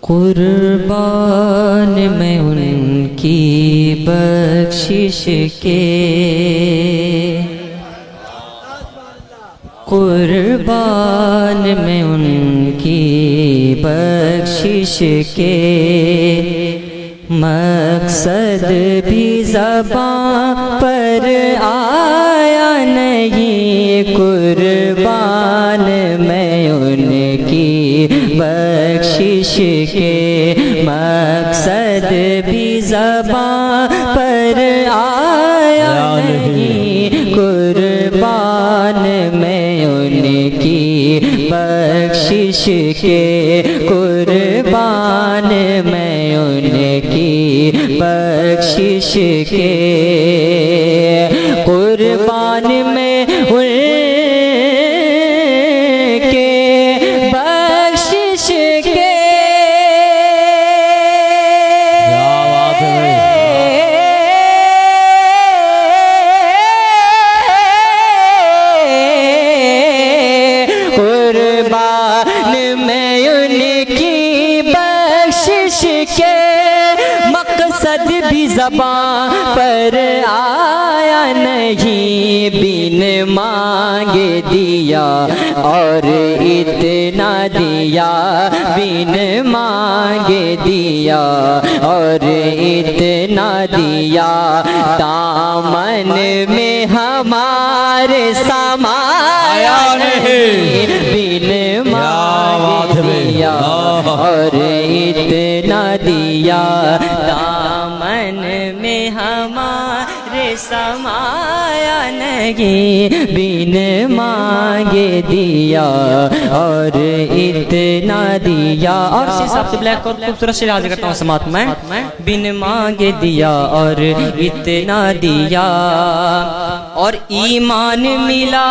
قربان میں ان کی بخشش کے، قربان میں ان کی بخشش کے، مقصد بھی زباں پر آیا نہیں، قربان میں ان کی بخشش کے، مقصد بھی زباں پر آیا نہیں، قربان میں ان کی بخشش کے، قربان میں ان کی بخشش کے، قربان میں ان کے بخشش کے، قربان میں ان کی بخشش کے، مقصد بھی زباں پر آیا نہیں، بن مانگے دیا اور اتنا دیا، بن مانگے دیا اور اتنا دیا، دامن میں ہمارے سمایا نہیں، بن مانگے دیا اور اتنا دیا، دامن میں ہمارے سمایا نہیں، بن مانگے دیا اور اتنا دیا۔ اور صاحب سے بلیک اور خوبصورت شعر حاضر کرتا ہوں سماعت میں، بن مانگے دیا اور اتنا دیا، اور ایمان ملا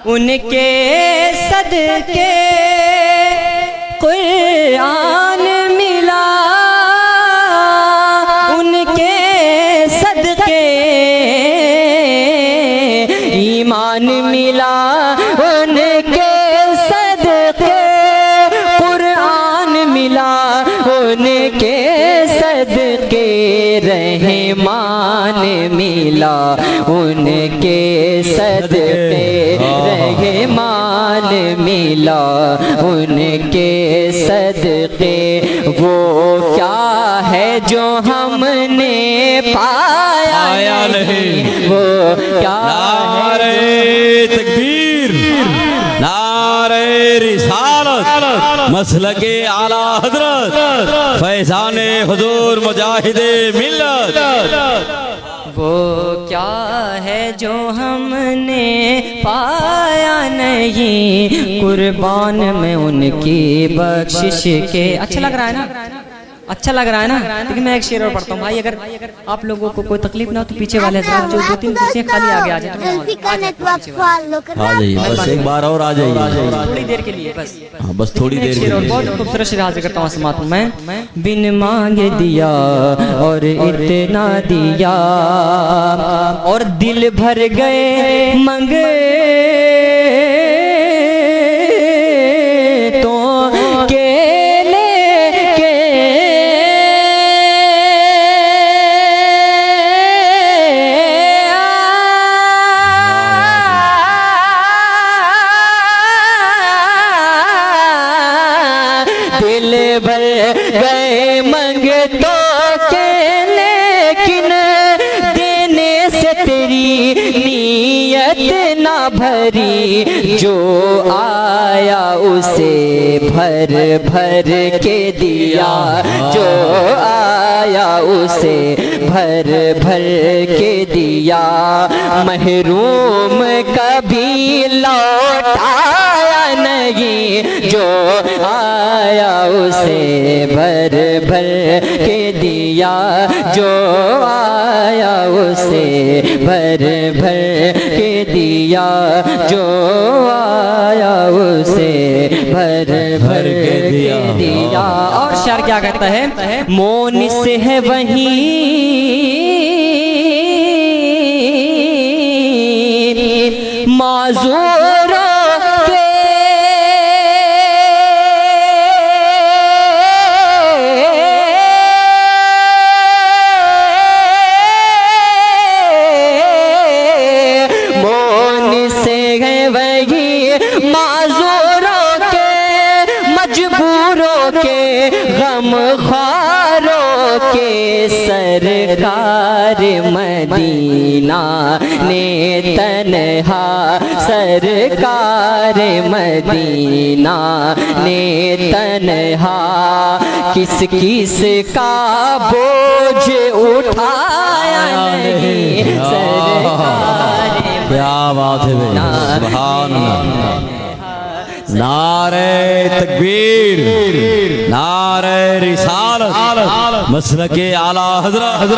ان کے صدقے، قرآن ملا ان کے صدقے، ایمان ملا ان کے صدقے، قرآن ملا ان کے صدقے، رحمان ملا ان کے صدقے، رحمان ملا ان کے صدقے، وہ کیا ہے جو ہم نے پایا نہیں، وہ کیا نعرہ تکبیر، نعرہ رسالت، مسلک اعلی حضرت، فیضان حضور مجاہد ملت، وہ کیا ہے جو ہم نے پایا نہیں، قربان میں ان کی بخشش کے۔ اچھا لگ رہا ہے نا، اچھا لگ رہا ہے نا؟ لیکن میں ایک شعر اور پڑھتا ہوں بھائی، اگر آپ لوگوں کو کوئی تکلیف نہ ہو تو پیچھے والے حضرات جو دو تین کرسیاں خالی آگے آ جائیں، آ جائیے بس ایک بار اور آ جائیے، تھوڑی دیر کے لیے بس، ہاں بس تھوڑی دیر کے شعر اور لیے۔ بہت خوبصورت شعر حاضر کرتا ہوں سماعت میں، بن مانگے دیا اور اتنا دیا، اور دل بھر گئے منگے تو کے لے کے، دل بھر گئے منگے تو کے، لیکن دینے سے تیری نیت نہ بھری، جو آیا اسے بھر بھر کے دیا، جو آیا اسے بھر بھر کے دیا، محروم کبھی لوٹایا نہیں، جو آیا اسے بھر بھر کے دیا، جو آیا اسے بھر بھر کے دیا، جو آیا اسے بھر بھر کے دیا۔ اور شعر کیا کہتا ہے؟ مونس ہے وہیں معذوروں کے وہی معذوروں کے مجبوروں کے غم خواروں کے سرکار مدینہ نے تنہا سرکار مدینہ نے تنہا کس کس کا بوجھ اٹھایا نہیں سرکار کیا بات ہے بھائی، سبحان اللہ۔ نعرہ تکبیر، نعرہ رسالت، مسلک اعلیٰ حضرت۔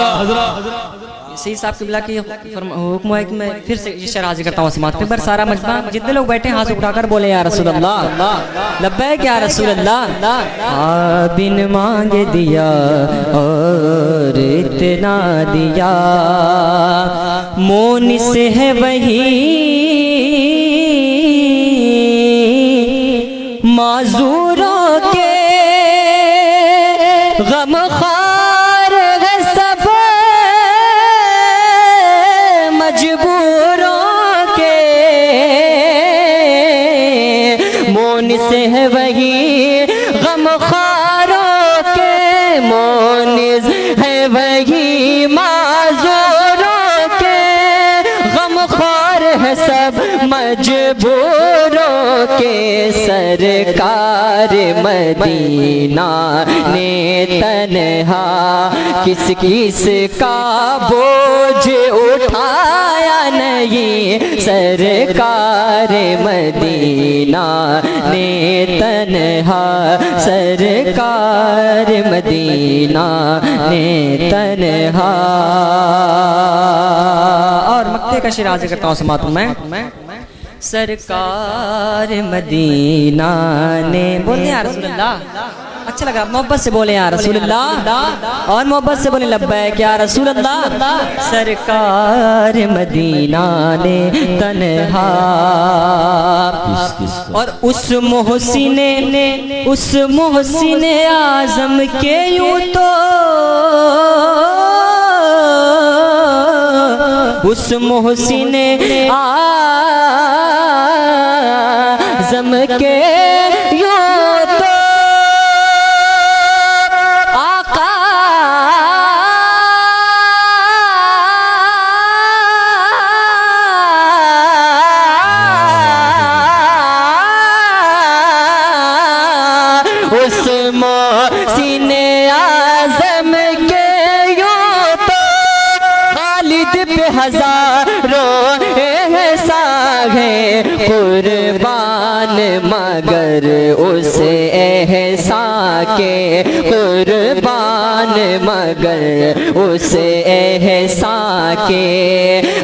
سید صاحب قبلہ کی حکم ہے کہ میں پھر سے یہ شعر حاضر کرتا ہوں سماعت پہ، سارا مجمع جتنے لوگ بیٹھے ہیں ہاتھ اٹھا کر بولے یا رسول اللہ، لبیک یا رسول اللہ۔ بن مانگے دیا اور اتنا دیا، مونس ہے وہی معذوروں کے غم خوار ہے سب مجبوروں کے، مونس ہے وہی غم خواروں کے، مونس ہے وہی معذوروں کے، غم خوار ہے سب مجبوروں کے، سرکار مدینہ نے تنہا کس کس کا بوجھ اٹھایا نہیں، سرکار مدینہ نے تنہا سرکار مدینہ نے تنہا۔ اور مکے کا شعر حاضر کرتا ہوں سماعت میں۔ سرکار مدینہ نے، بولتے ہیں یا رسول اللہ، اچھا لگا، محبت سے بولے یا رسول اللہ، اور محبت سے بولے لبیک یا رسول اللہ۔ سرکار مدینہ نے تنہا، اور اس محسن اعظم کے یوں تو اس محسن اعظم کے یوں تو آقا اس محسن اعظم کے یوں تو خالد پہ ہزاروں احسان ہے قربان، مگر اس احسان کے قربان، مگر اس احسان کے،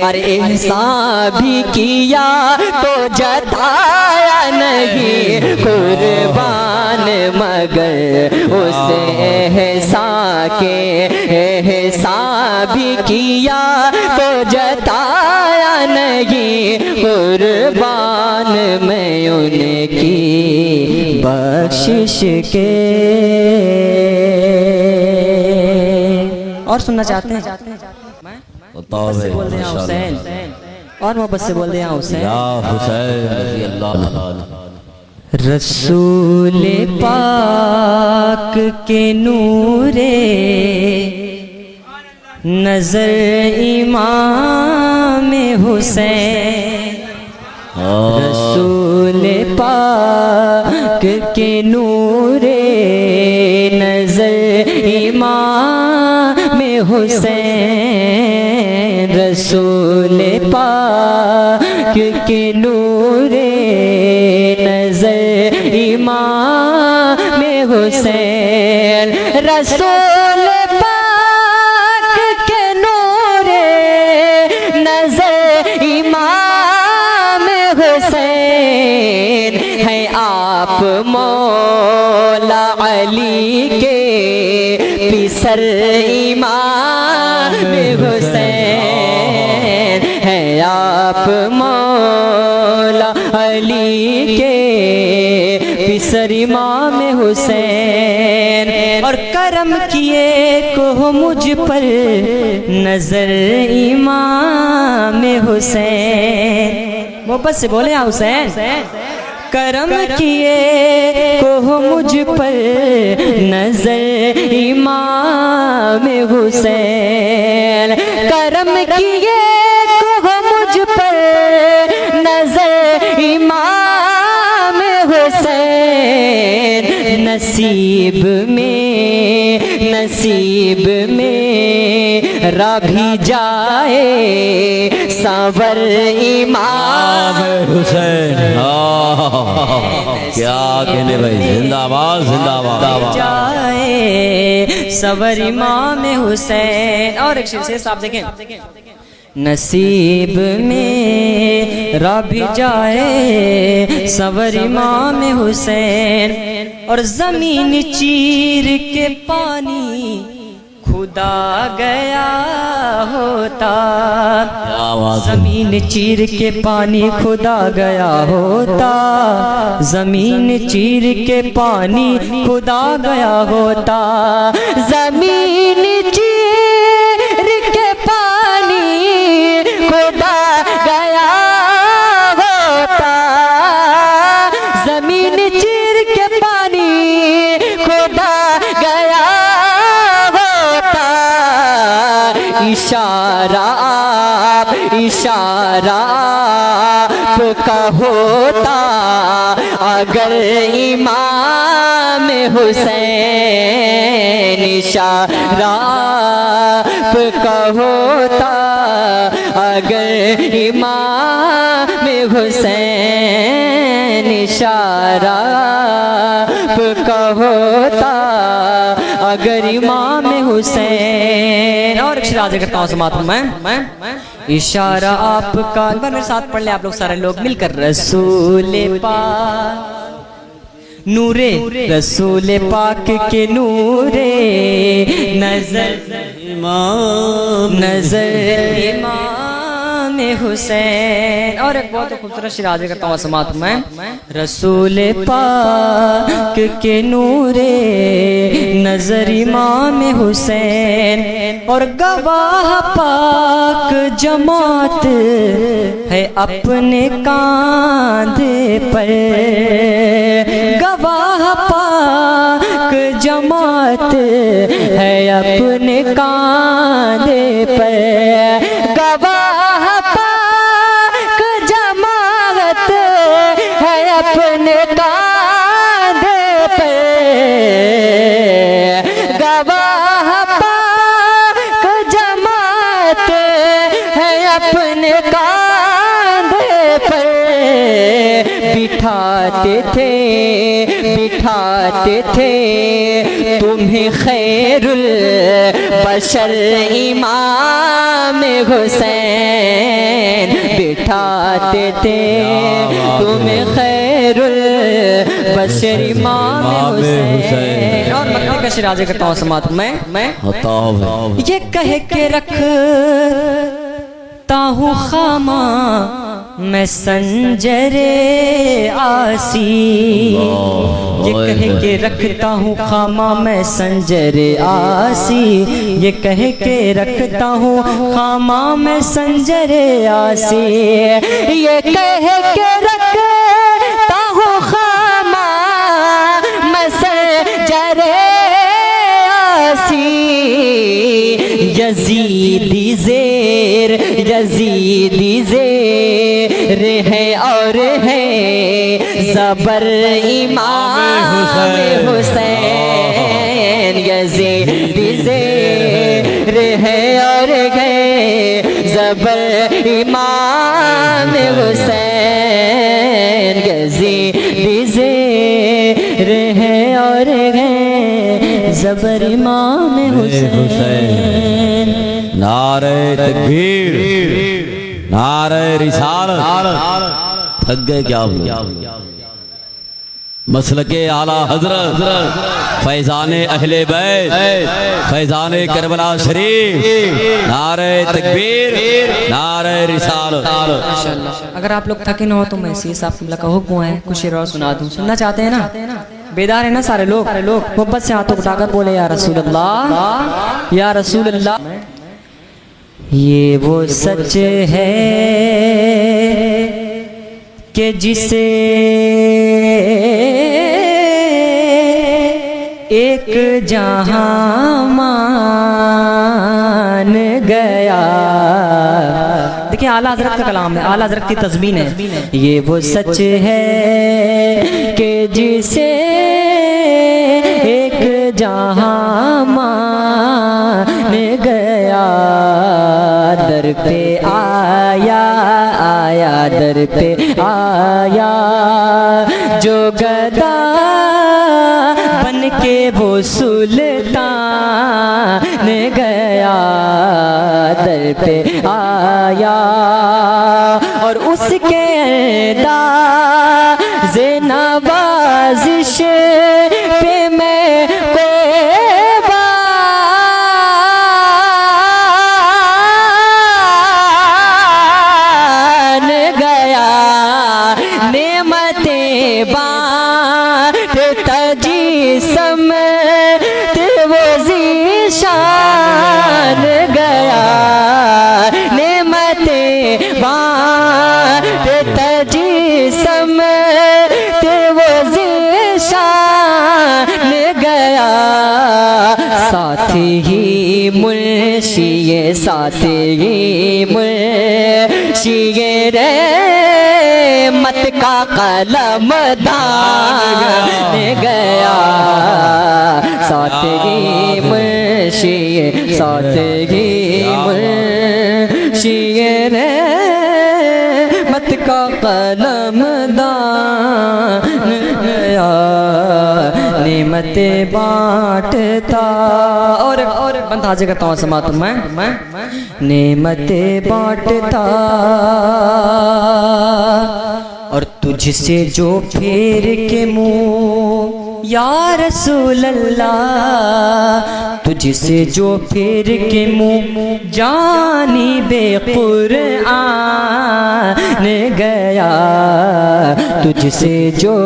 اور احسان بھی کیا تو جتایا نہیں، قربان مگر اس احسان کے، احسان بھی کیا تو جتایا نہیں، قربان میں ان کی بخشش کے۔ اور سننا چاہتے ہیں؟ محبت سے بول دیں حسین، اور محبت سے بول دیں حسین، یا حسین رضی اللہ عنہ۔ رسول پاک کے نور نظر امام حسین، رسول پاک کے نور نظر امام حسین، رسول پاک کے نور نظر امام حسین، رسول پاک کے نور نظر امام حسین، ہیں آپ مولا علی کے پسر امام حسین، ہیں آپ مولا علی کے پسر امام حسین، اور کرم کیے کو مجھ پر نظر امام حسین، محبت سے بولے یا حسین کرم کیے کو مجھ پر نظر امام حسین کرم کیے کو مجھ پر نظر امام حسین نصیب میں رابھی جائے سنور امام حسین کیا کہنے بھائی زندہ آباد زندہ آباد جائے سنور امام حسین اور ایک شعر سے صاحب دیکھیں نصیب میں رابھی جائے سنور امام حسین اور زمین چیر کے پانی خدا گیا ہوتا زمین چیر کے پانی خدا گیا ہوتا زمین چیر کے پانی خدا گیا ہوتا زمین چیر کے پانی خدا گیا ہوتا زمین چیر کے پانی خدا گیا اشارہ آپ کا ہوتا اگر امام حسین اشارہ آپ کا ہوتا اگر امام حسین اشارہ آپ کا ہوتا اگر امام حسین اور ایک شعر آج کرتا ہوں سماعت ہوں میں اشارہ آپ کا ایک بار میرے ساتھ پڑھ لیں آپ لوگ سارے لوگ مل کر رسول پاک نورے رسول پاک کے نورے نظر امام حسین اور ایک بہت خوبصورت شعر آج کرتا ہوں سماعت میں رسول پاک کے نورے نظر امام حسین اور گواہ پاک جماعت ہے اپنے کاندھے پر گواہ پاک جماعت ہے اپنے کاندھے پر گواہ پاک جماعت ہے اپنے کاندھے پہ گواہ پاک جماعت ہے اپنے کاندھے پہ بٹھاتے تھے تمہیں خیر البشر امام حسین بٹھاتے تھے تمہیں خیر البشر امام حسین اور مکہ کا شعر کرتا ہوں سماعت میں یہ کہہ کے رکھتا ہوں خامہ میں سنجر آسی یہ کہہ کے رکھتا ہوں خامہ میں سنجر آسی یہ کہہ کے رکھتا ہوں خامہ میں سنجر آسی یہ کہہ کے رکھتا ہوں خامہ میں سنجر آسی یزیدی زیر ہے اور ہے زبر امام حسین یزیدی زیر ہے اور ہے زبر امام حسین یزیدی زیر ہے اور ہے زبر امام حسین نعرہ تکبیر نعرہ رسالت تھک گئے کیا مسلک اعلیٰ حضرت فیضان اہل بیت فیضان کربلا شریف نعرہ تکبیر نعرہ رسالت اگر آپ لوگ تھکے نہ ہو تو میں اسی صاحب قبلہ کا حکم ہے کچھ شعر اور سنا دوں سننا چاہتے ہیں نا بیدار ہیں نا سارے لوگ محبت سے ہاتھوں اٹھا کر بولے یا رسول اللہ یا رسول اللہ یہ وہ سچ ہے کہ جسے ایک جہاں مان گیا. دیکھیں اعلیٰ حضرت کا کلام ہے, اعلیٰ حضرت کی تضمین ہے. یہ وہ سچ ہے کہ جسے ایک جہاں مان گیا. در پہ آیا در پہ آیا جو گدا بن کے وہ سلطان گیا. در پہ آیا اور اس کے انداز نوازش پہ میں قربان گیا. نعمتیں بانٹتا جسم وہ ذیشان گیا. نعمتیں بانٹتا جسم وہ ذیشان گیا. ساتھ ہی منشی ساتھ ہی منشی رحمت کا قلم دان گیا. ساتھ ہی منشی ساتھ ہی منشی رحمت کا قلم دان گیا. نعمت بانٹتا اور بند حاضر کرتا ہوں سماعت میں نعمت بانٹتا اور تجھ سے جو پھیر کے منہ یا رسول اللہ تجھ سے جو پھیر کے منہ جانب قرآن گیا. تجھ سے جو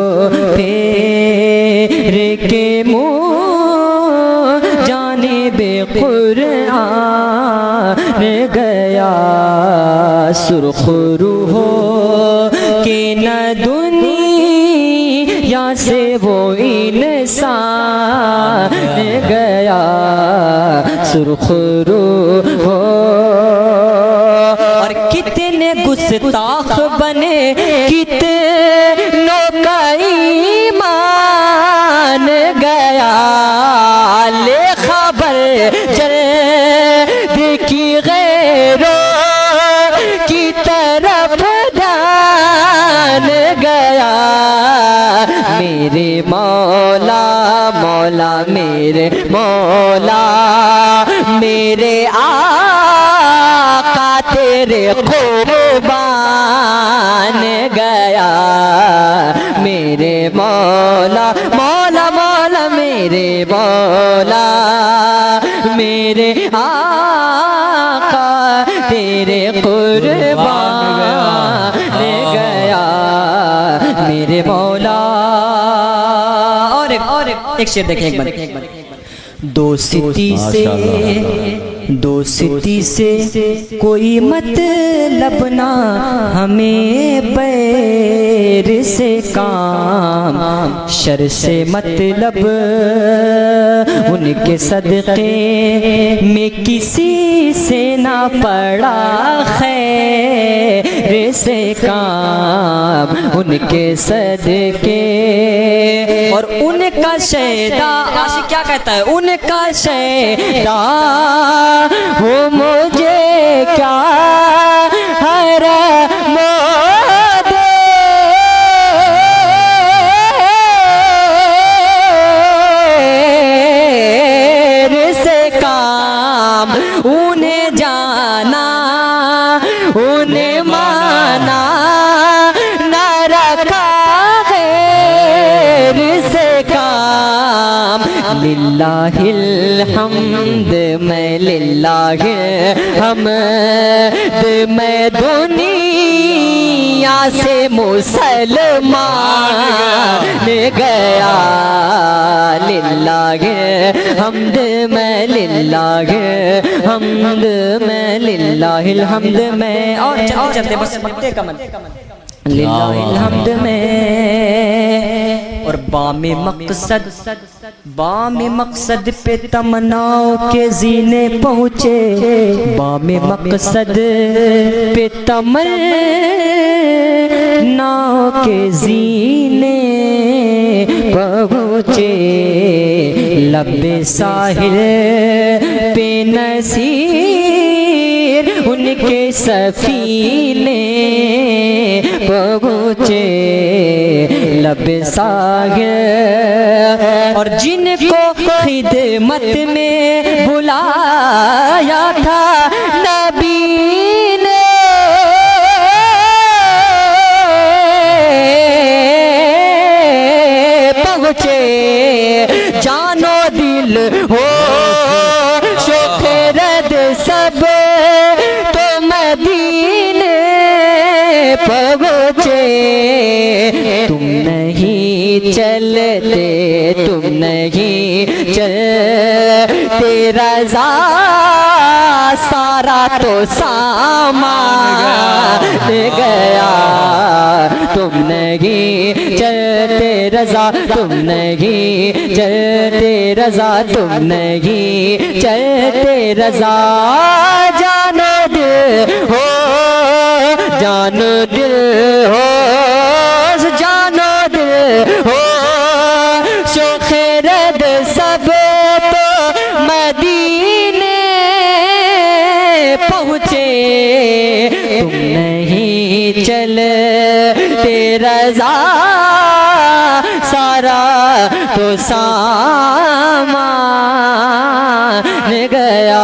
پھیر کے منہ جانب قرآن گیا. سرخ روح کہ نہ دنیا سے وہ انسان گیا. سرخ روح اور کتنے گستاخ بنے کتنوں کا ایمان گیا. لے خبر جلد کی غیروں کی طرف دھیان گیا. میرے مولا مولا میرے مولا میرے آقا تیرے قربان گیا. میرے مولا مولا مولا میرے مولا میرے آقا تیرے قربان گیا. میرے مولا اور ایک شعر دیکھیں ایک بار. دوستی سے کوئی مطلب نہ ہمیں بیر سے کام. شر سے مطلب ان کے صدقے میں کسی سے نہ پڑا خیر سے کام. ان کے صدقے اور ان کا شیدا عاشق کیا کہتا ہے ان کا شیدا وہ مجھے کیا حرم دیر سے کام. انہیں جانا انہیں مانا نہ رکھا غیر سے کام. للہ الحمد میں للہ الحمد میں دنیا سے مسلمان گیا. للہ الحمد میں للہ الحمد میں للہ الحمد میں اور چلتے بس پتے کمل للہ الحمد میں اور بام مقصد پہ تمناؤں کے زینے پہنچے بام مقصد پہ تمناؤں کے زینے پہنچے لب ساحل پہ نصیر ان کے سفینے پہنچے لب ساحل اور جن کو خدمت میں بلایا تھا نبی نے پہنچے جان و دل ہو شوق رد سب تو مدینے پہنچے تم نہیں چلتے تم نہیں چلتے رضا سارا تو سامان گیا تم نہیں چلتے رضا تم نہیں چلتے رضا تم نہیں چلتے رضا جانو دل ہو جانو دل ہو جانو دل ہو شوق رد سب تو مدینے پہنچے تم نہیں چلتے رضا سارا تو سامان گیا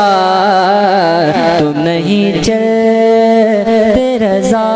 تم نہیں چلتے رضا